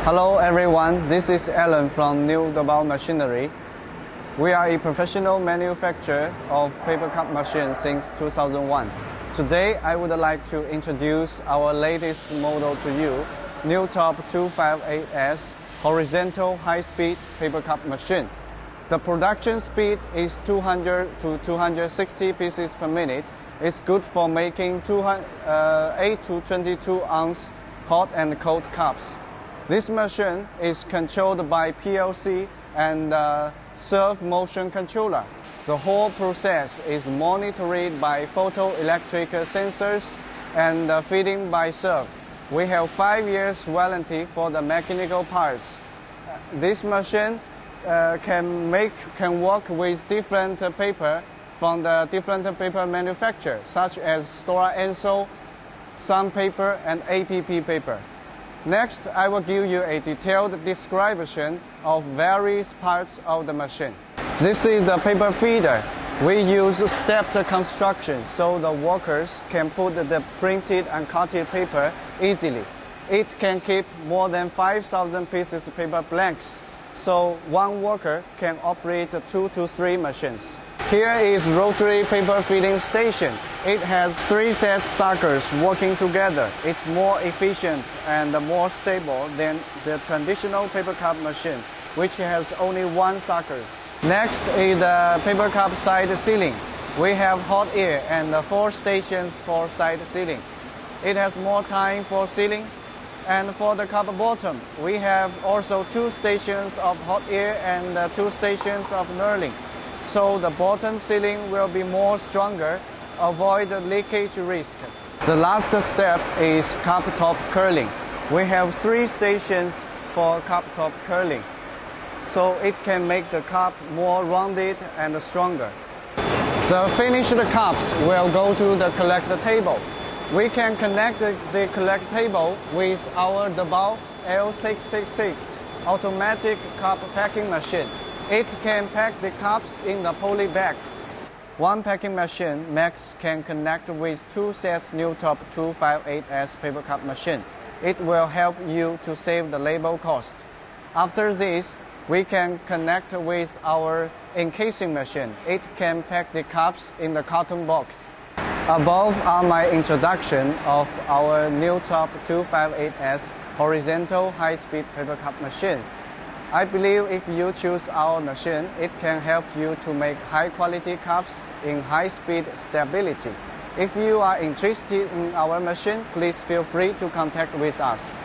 Hello everyone, this is Alan from Debao Machinery. We are a professional manufacturer of paper cup machines since 2001. Today I would like to introduce our latest model to you, NewTop 258S horizontal high-speed paper cup machine. The production speed is 200 to 260 pieces per minute. It's good for making 8 to 22 ounce hot and cold cups. This machine is controlled by PLC and servo motion controller. The whole process is monitored by photoelectric sensors and feeding by servo. We have 5 years warranty for the mechanical parts. This machine can work with different paper from the different paper manufacturers, such as Stora Enso, Sun paper, and APP paper. Next, I will give you a detailed description of various parts of the machine. This is the paper feeder. We use stepped construction so the workers can put the printed and cutted paper easily. It can keep more than 5,000 pieces of paper blanks, so one worker can operate 2 to 3 machines. Here is rotary paper feeding station. It has 3 set suckers working together. It's more efficient and more stable than the traditional paper cup machine, which has only 1 sucker. Next is the paper cup side sealing. We have hot air and 4 stations for side sealing. It has more time for sealing. And for the cup bottom, we have also 2 stations of hot air and 2 stations of knurling. So the bottom sealing will be more stronger, avoid the leakage risk. The last step is cup top curling. We have 3 stations for cup top curling, so it can make the cup more rounded and stronger. The finished cups will go to the collect table. We can connect the collect table with our Debao L666 automatic cup packing machine. It can pack the cups in the poly bag. One packing machine max can connect with 2 sets NewTop 258S paper cup machine. It will help you to save the labor cost. After this, we can connect with our encasing machine. It can pack the cups in the carton box. Above are my introduction of our NewTop 258S horizontal high-speed paper cup machine. I believe if you choose our machine, it can help you to make high-quality cups in high-speed stability. If you are interested in our machine, please feel free to contact with us.